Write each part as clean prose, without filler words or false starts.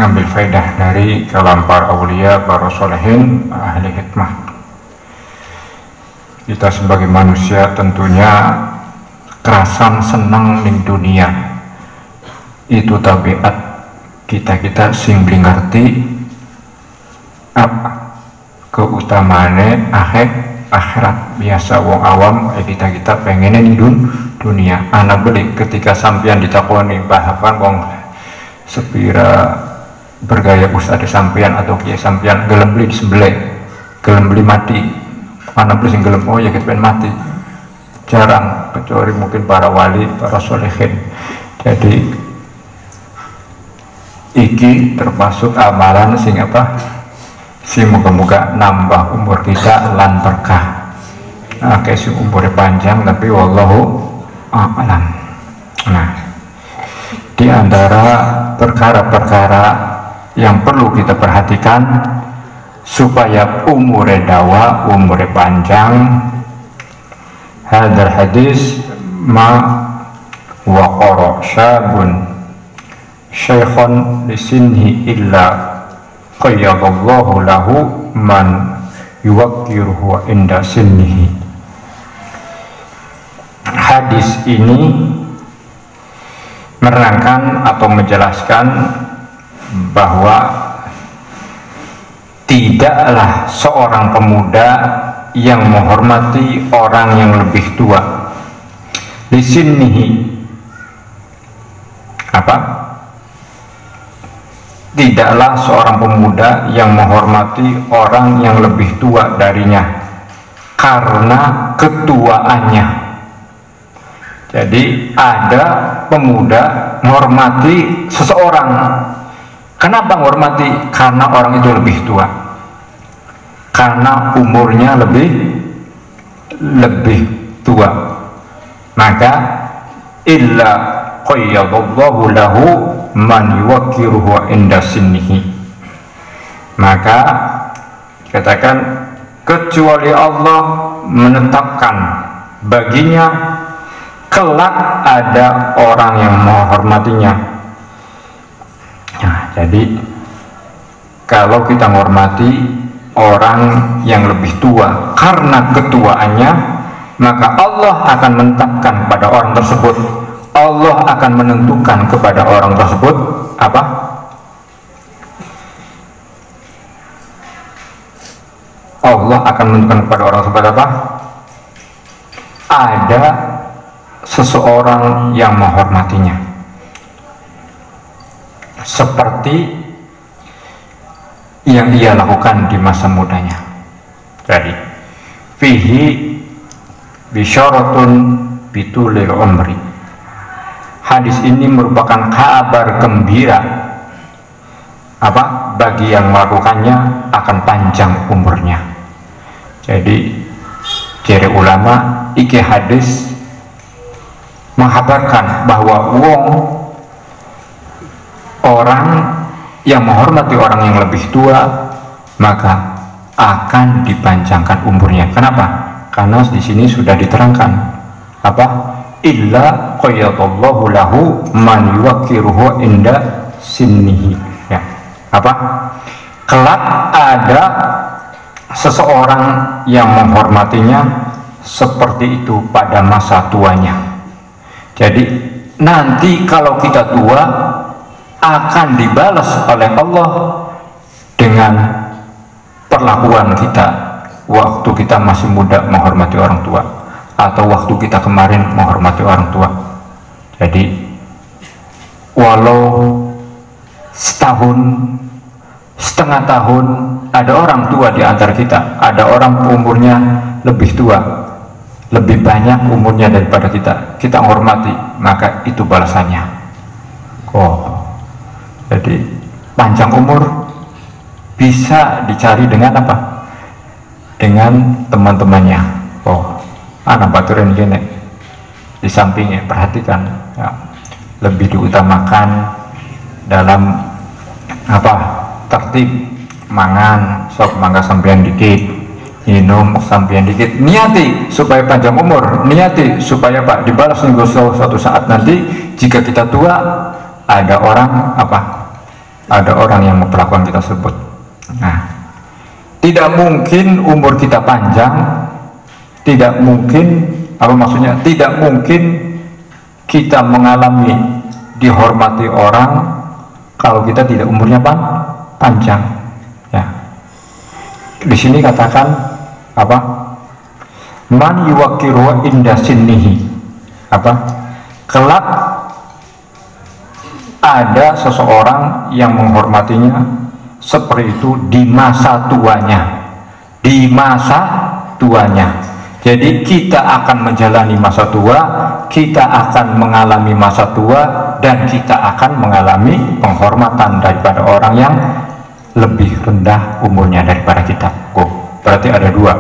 ngambil faedah dari kalam para aulia, para solehin, ahli hikmah. Kita sebagai manusia tentunya kerasan senang ning dunia, itu tabiat kita sing beli ngerti apa keutamaannya akhirat. Biasa wong awam kita pengennya ning dunia. Anak beli ketika sampean ditakoni bahapan wong sepira bergaya ustadz sampean atau kiai sampean gelem beli disembelih, gelem beli mati. Anak beli sing gelem oh ya kita pengen mati. Jarang, kecuali mungkin para wali, para solehin. Jadi iki termasuk amalan sing apa? Sing moga-moga nambah umur kita lan berkah. Nah, kayak sing umurnya panjang tapi wallahu a'lam. Nah, di antara perkara-perkara yang perlu kita perhatikan supaya umurnya dawa, umurnya panjang, hadal hadis ma waqara syabun syekhon lisinhi illa qayyadallahu lahu man yuwakkiruhu inda sinnihi. Hadis ini menerangkan atau menjelaskan bahwa tidaklah seorang pemuda yang menghormati orang yang lebih tua lisinnihi apa? Tidaklah seorang pemuda yang menghormati orang yang lebih tua darinya karena ketuaannya. Jadi ada pemuda menghormati seseorang. Kenapa menghormati? Karena orang itu lebih tua, karena umurnya lebih tua. Maka illa qayyadallahu lahu man yuwakkiruhu inda sinnihi. Maka katakan kecuali Allah menetapkan baginya kelak ada orang yang menghormatinya. Nah, jadi kalau kita menghormati orang yang lebih tua karena ketuaannya, maka Allah akan menetapkan pada orang tersebut, Allah akan menentukan kepada orang tersebut apa? Allah akan menentukan kepada orang tersebut apa? Ada seseorang yang menghormatinya seperti yang ia lakukan di masa mudanya. Jadi fihi bisyaratun bitulil umri. Hadis ini merupakan kabar gembira apa? Bagi yang melakukannya akan panjang umurnya. Jadi jere ulama iki hadis menghabarkan bahwa orang yang menghormati orang yang lebih tua maka akan dipanjangkan umurnya. Kenapa? Karena di sini sudah diterangkan apa? Illa qayyadallahu lahu man yuwakkiruhu inda sinnihi. Ya. Apa? Kelak ada seseorang yang menghormatinya seperti itu pada masa tuanya. Jadi nanti kalau kita tua akan dibalas oleh Allah dengan perlakuan kita waktu kita masih muda menghormati orang tua atau waktu kita kemarin menghormati orang tua. Jadi walau setahun, setengah tahun ada orang tua di antara kita, ada orang umurnya lebih tua, lebih banyak umurnya daripada kita hormati, maka itu balasannya. Jadi panjang umur bisa dicari dengan apa? Dengan teman-temannya. Anak baturan gini di sampingnya, perhatikan ya, lebih diutamakan dalam apa? Tertib mangan, sok mangga sampean dikit, minum sampean dikit, niati supaya panjang umur, niati supaya Pak dibalas nih suatu saat nanti jika kita tua ada orang apa ada orang yang memperlakukan kita tersebut. Nah, tidak mungkin umur kita panjang, tidak mungkin, apa maksudnya, tidak mungkin kita mengalami dihormati orang kalau kita tidak umurnya panjang. Ya, di sini katakan apa? Man yuwakiru inda sinnihi, apa? Kelak ada seseorang yang menghormatinya seperti itu di masa tuanya, di masa tuanya. Jadi kita akan menjalani masa tua, kita akan mengalami masa tua, dan kita akan mengalami penghormatan daripada orang yang lebih rendah umurnya daripada kita. Berarti ada dua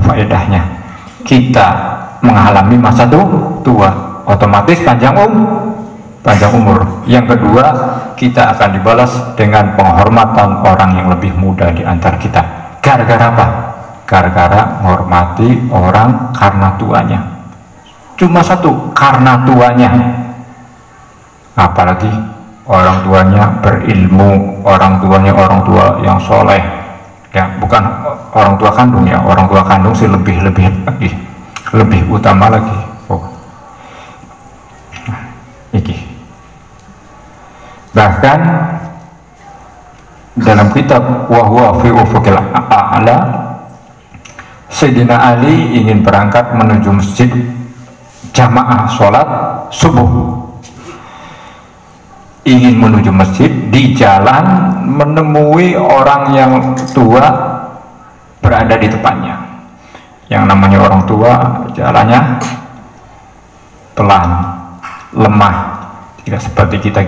faedahnya. Kita mengalami masa tua, otomatis panjang umur. Yang kedua, kita akan dibalas dengan penghormatan orang yang lebih muda di antara kita. Gara-gara apa? Gara-gara menghormati orang karena tuanya. Cuma satu, karena tuanya. Apalagi orang tuanya berilmu, orang tuanya orang tua yang soleh, ya, bukan orang tua kandung ya. Orang tua kandung sih lebih utama lagi. Bahkan dalam kitab Wahwa fi Ufuqil A'la, Sayyidina Ali ingin berangkat menuju masjid jamaah sholat subuh. Ingin menuju masjid, di jalan menemui orang yang tua berada di depannya. Yang namanya orang tua jalannya pelan, lemah, tidak seperti kita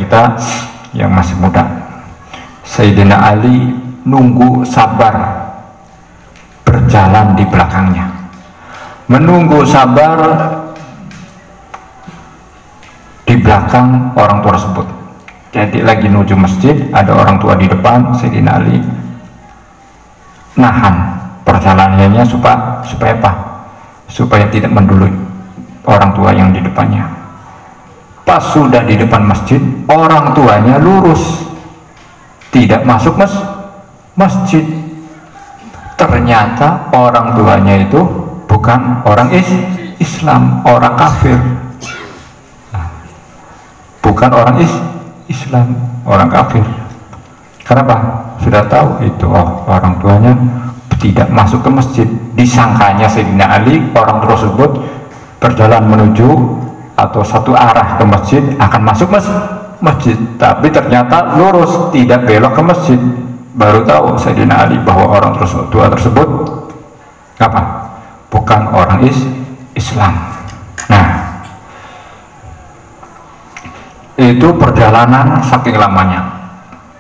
yang masih muda. Sayyidina Ali nunggu sabar berjalan di belakangnya, menunggu sabar di belakang orang tua tersebut. Jadi lagi menuju masjid, ada orang tua di depan, Sayyidina Ali nahan perjalanannya supaya apa? Supaya tidak mendului orang tua yang di depannya. Pas sudah di depan masjid, orang tuanya lurus, tidak masuk masjid. Ternyata orang tuanya itu bukan orang Islam, orang kafir. Bukan orang Islam, orang kafir. Kenapa? Sudah tahu itu, orang tuanya tidak masuk ke masjid. Disangkanya Sayyidina Ali orang tersebut berjalan menuju atau satu arah ke masjid, akan masuk masjid, tapi ternyata lurus, tidak belok ke masjid. Baru tahu Sayyidina Ali bahwa orang tua tersebut apa? Bukan orang Islam. Nah, itu perjalanan saking lamanya.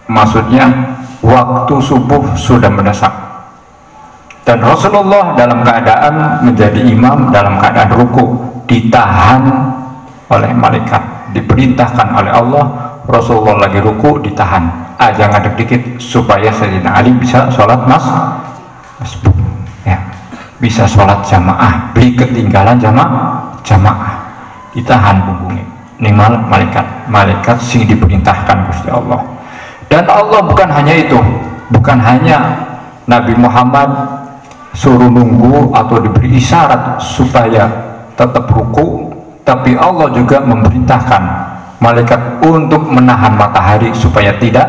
Maksudnya waktu subuh sudah mendesak, dan Rasulullah dalam keadaan menjadi imam, dalam keadaan ruku, ditahan oleh malaikat, diperintahkan oleh Allah. Rasulullah lagi ruku, ditahan, jangan dikit supaya Sayyidina Ali bisa sholat masbuk, ya, bisa sholat jamaah, beli ketinggalan jamaah, ditahan punggungnya. Ini malaikat sing diperintahkan Gusti Allah. Dan Allah bukan hanya itu, bukan hanya Nabi Muhammad suruh nunggu atau diberi isyarat supaya tetap ruku, tapi Allah juga memerintahkan malaikat untuk menahan matahari supaya tidak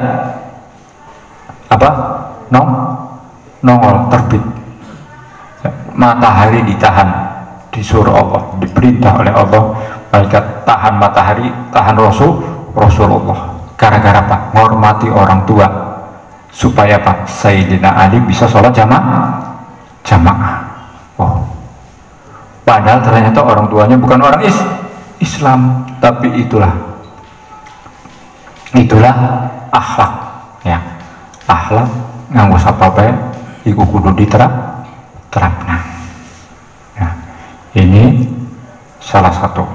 nongol terbit. Matahari ditahan, disuruh Allah, diperintah oleh Allah, malaikat tahan matahari, tahan Rasulullah. Gara-gara apa? Menghormati orang tua, supaya apa? Sayyidina Ali bisa sholat jamaah. Padahal ternyata orang tuanya bukan orang Islam, tapi itulah akhlak, ya, akhlak nganggo sapape iku kudu diterapna. Ya, ini salah satu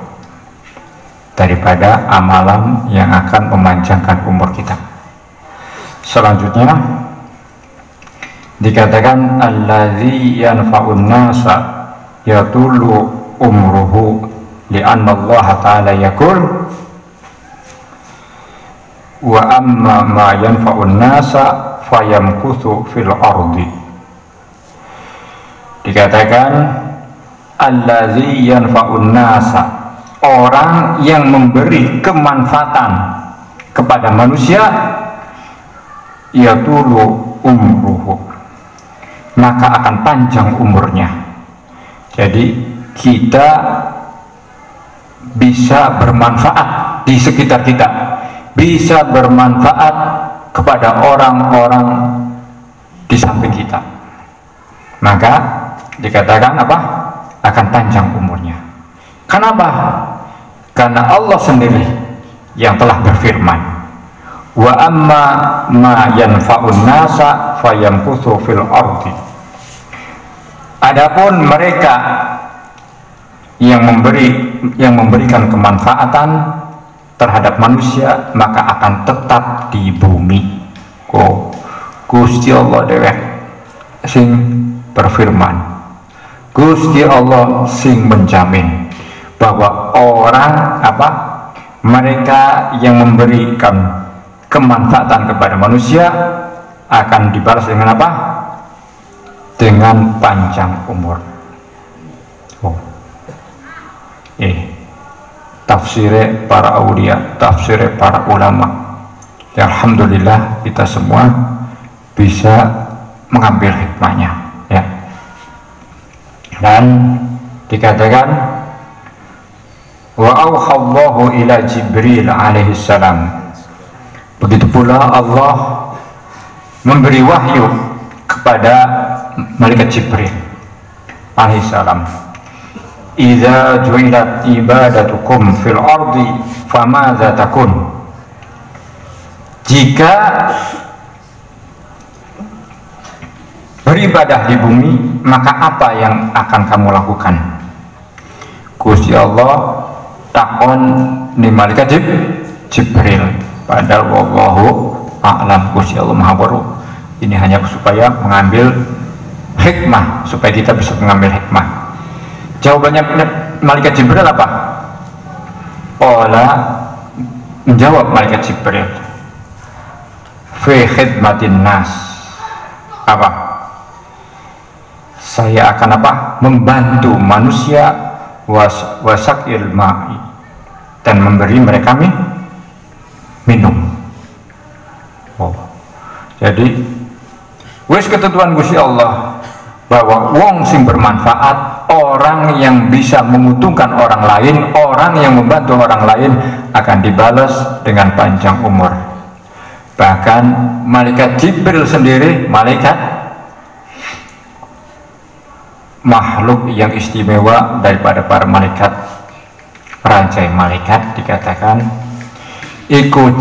daripada amalan yang akan memanjangkan umur kita. Selanjutnya dikatakan allazi yanfa'un nasa yatulu umruhu li'anna Allah ta'ala yaqul wa amma ma yanfa'un nasa fayamkuthu fil ardi. Dikatakan allazi yanfa'un nasa, orang yang memberi kemanfaatan kepada manusia, yatulu umruhu, maka akan panjang umurnya. Jadi kita bisa bermanfaat di sekitar kita, bisa bermanfaat kepada orang-orang di samping kita, maka dikatakan apa? Akan panjang umurnya. Kenapa? Karena Allah sendiri yang telah berfirman, wa amma ma yanfa'un nasa fayamkuthu fil ardi. Adapun mereka yang memberikan kemanfaatan terhadap manusia, maka akan tetap di bumi. Gusti Allah dewek sing berfirman, Gusti Allah sing menjamin bahwa orang mereka yang memberikan kemanfaatan kepada manusia akan dibalas dengan apa? Dengan panjang umur. Tafsirnya para aulia, tafsirnya para ulama. Ya, alhamdulillah kita semua bisa mengambil hikmahnya, ya. Dan dikatakan wa auhallahu ila Jibril alaihi salam. Begitu pula Allah memberi wahyu kepada malaikat Jibril alaihi salam, idza ju'ilat ibadatukum fil ardi famadza takun. Jika beribadah di bumi, maka apa yang akan kamu lakukan? Gusti Allah takon ni malaikat Jibril, padahal wallahu a'lam, Gusti Allah maha baru. Ini hanya supaya mengambil hikmah, supaya kita bisa mengambil hikmah. Jawabannya malaikat Jibril apa? Menjawab malaikat Jibril, fi khidmatin nas, saya akan membantu manusia, wasakil ma'i, dan memberi mereka minum. Jadi wis ketentuan Gusti Allah bahwa wong sing bermanfaat, orang yang bisa menguntungkan orang lain, orang yang membantu orang lain akan dibalas dengan panjang umur. Bahkan malaikat Jibril sendiri, makhluk yang istimewa daripada para malaikat, raja malaikat, dikatakan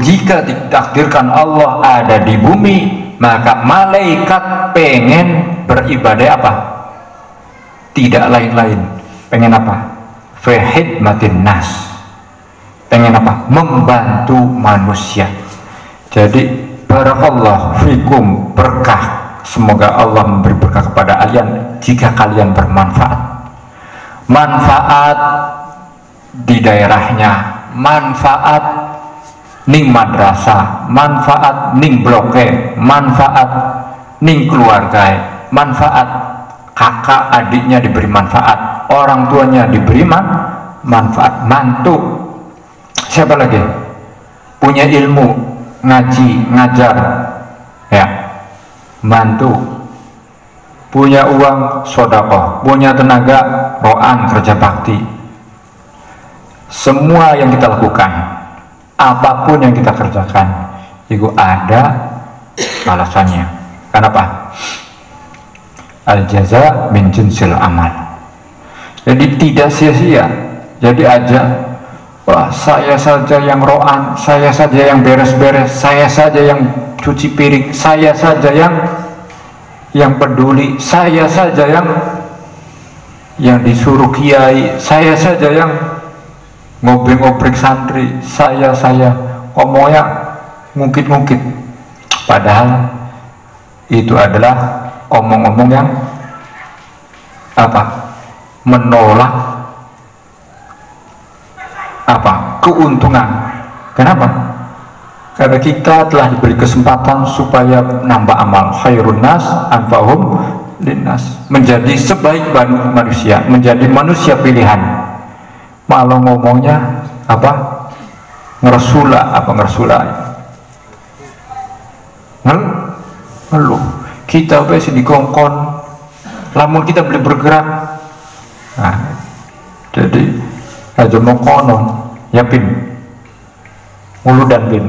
jika ditakdirkan Allah ada di bumi, maka malaikat pengen beribadah tidak lain-lain, pengen fi khidmatin nas, pengen membantu manusia. Jadi barakallahu fikum, berkah, semoga Allah memberi berkah kepada kalian jika kalian bermanfaat. Manfaat di daerahnya, manfaat ning madrasah, manfaat ning bloke, manfaat ning keluarga, manfaat kakak adiknya diberi manfaat, orang tuanya diberi manfaat, mantu, siapa lagi punya ilmu, ngaji, ngajar, ya, mantu, punya uang, sedekah, punya tenaga, roan, kerja bakti. Semua yang kita lakukan, apapun yang kita kerjakan, itu ada alasannya. Kenapa? Al jaza min jinsil amal. Jadi tidak sia-sia. Jadi aja, wah, saya saja yang roan, saya saja yang beres-beres, saya saja yang cuci piring, saya saja yang peduli, saya saja yang disuruh kiai, saya saja yang ngobrol-ngobrol santri, saya ngomongnya ngungkit-ngungkit. Padahal itu adalah omong-omong yang menolak keuntungan. Kenapa? Karena kita telah diberi kesempatan supaya nambah amal. Khairun nas anfa'hum linnas, menjadi sebaik manusia, menjadi manusia pilihan. Malah ngomongnya apa? Ngersula, apa ngersula? Ngeluh. Kita wes dikongkon, lamun kita boleh bergerak. Nah, jadi aja mau konon, ya pin, mulu dan pin.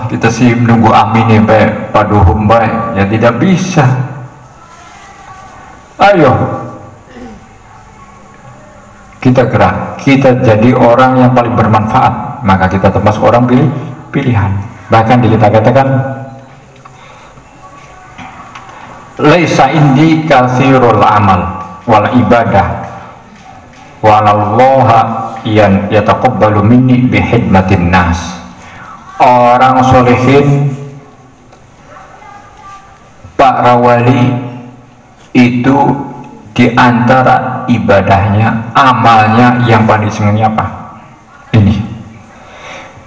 Kita sih menunggu amin ya paduhum baik, ya tidak bisa. Ayo kita gerak, kita jadi orang yang paling bermanfaat, maka kita termasuk orang pilihan. Bahkan kita katakan laisa indi katsirul amal wal ibadah walallaha yataqabbalu minni bihidmatin nas. Orang solehin, para wali itu diantara ibadahnya, amalnya yang paling senangnya apa? Ini.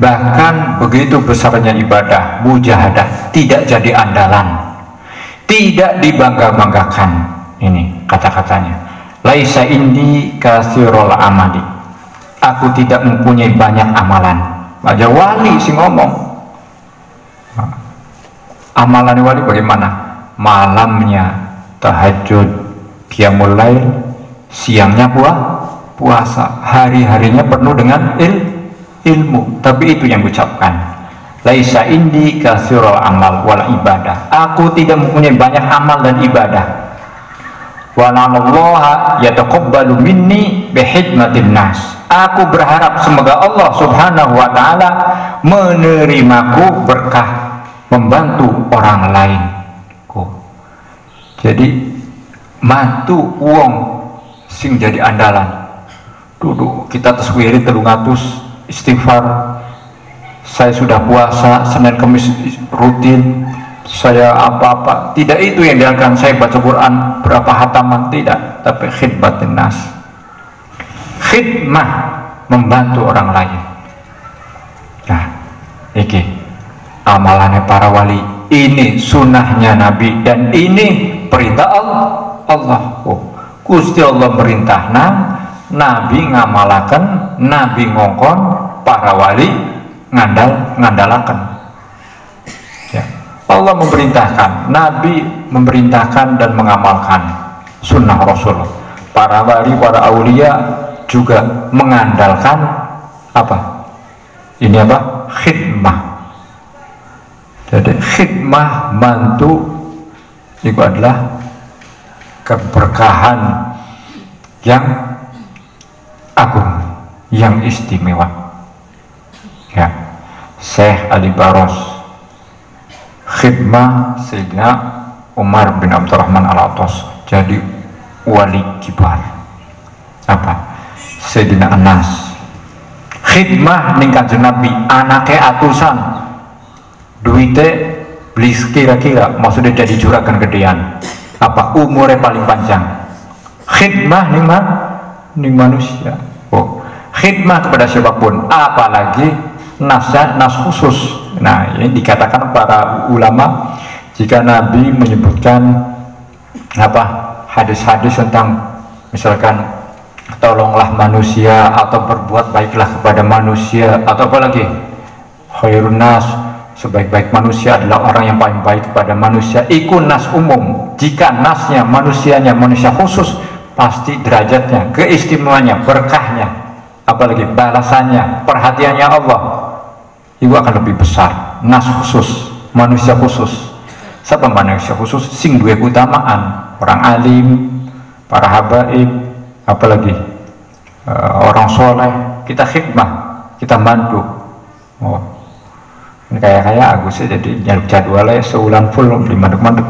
Bahkan begitu besarnya ibadah, mujahadah, tidak jadi andalan, tidak dibangga-banggakan. Ini kata-katanya. Laisa indi katsirul amali. Aku tidak mempunyai banyak amalan. Aja wali sih ngomong. Amalan wali bagaimana? Malamnya tahajud, qiyamul lail, siangnya puasa, hari-harinya penuh dengan ilmu. Tapi itu yang ucapkan. Laisa indi katsirul amal wal ibadah. Aku tidak mempunyai banyak amal dan ibadah. Wa na'allaha yataqabbalu minni bihidmatin nas. Aku berharap semoga Allah subhanahu wa ta'ala menerimaku berkah membantu orang lain. Jadi mantu uang sing jadi andalan. Duduk kita taswiri 300 istighfar. Saya sudah puasa Senin Kamis rutin. Saya apa-apa. Tidak itu yang dilakukan. Saya baca Quran berapa hataman, tidak. Tapi khidmatin nas. Khidmah, membantu orang lain. Nah, ini amalannya para wali. Ini sunnahnya Nabi dan ini perintah Allah. Gusti Allah merintah Nabi ngamalakan, Nabi ngongkon, para wali ngandalakan. Ya. Allah memerintahkan, Nabi memerintahkan dan mengamalkan sunnah Rasul. Para wali, para aulia juga mengandalkan apa? Ini apa? Khidmah. Jadi khidmah mantu itu adalah keberkahan yang agung, yang istimewa. Ya, Syekh Ali Baros khidmah Sayyidina Umar bin Abdurrahman Al-Attas jadi wali kibar. Apa? Sayyidina Anas khidmah ning Kanjeng Nabi, anaknya atusan, duitnya beli kira-kira maksudnya jadi juragan gedean, apa umurnya paling panjang. Khidmah ning manusia. Khidmah kepada siapapun, apalagi nas khusus. Nah, ini dikatakan para ulama jika Nabi menyebutkan apa hadis-hadis tentang misalkan tolonglah manusia atau berbuat baiklah kepada manusia atau apalagi khairun nas, sebaik-baik manusia adalah orang yang paling baik kepada manusia. Ikut nas umum. Jika nasnya manusianya manusia khusus, pasti derajatnya, keistimewaannya, berkahnya, apalagi balasannya, perhatiannya Allah itu akan lebih besar. Nas khusus, manusia khusus. Siapa manusia khusus? Sing duwe keutamaan, orang alim, para habaib, apalagi orang soleh. Kita khidmah, kita bantu. Ini kayak Agus ya, jadi nyaluk jadwalnya seulan full beli mandek-mandek.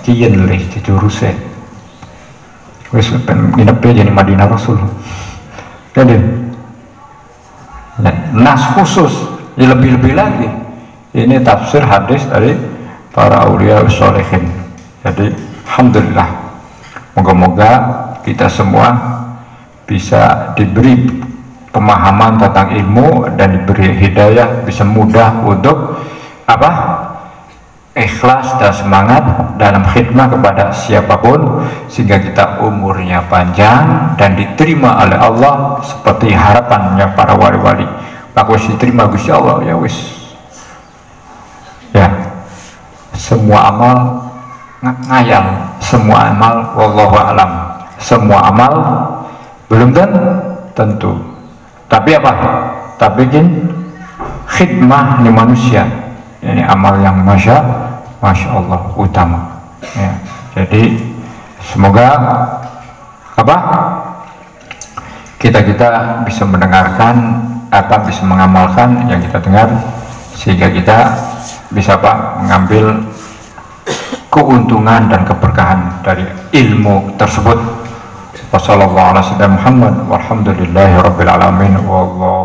Kian leh jurusnya. Wes pen nginep jadi Madinah Rasul. Jadi nas khusus, ya lebih-lebih lagi. Ini tafsir hadis dari para aulia sholihin. Jadi alhamdulillah Moga-moga kita semua bisa diberi pemahaman tentang ilmu dan diberi hidayah, bisa mudah untuk ikhlas dan semangat dalam khidmah kepada siapapun, sehingga kita umurnya panjang dan diterima oleh Allah seperti harapannya para wali-wali. Bagus diterima Gusti Allah, ya wis. Ya, semua amal ngayal, semua amal wallahu alam, semua amal belum tentu. Tapi tapi khidmah di manusia, ini amal yang masya Allah utama. Ya, jadi semoga kita bisa mendengarkan bisa mengamalkan yang kita dengar, sehingga kita bisa mengambil keuntungan dan keberkahan dari ilmu tersebut. Wassalamualaikum warahmatullahi wabarakatuh. Walhamdulillahirabbil alamin. Wallahu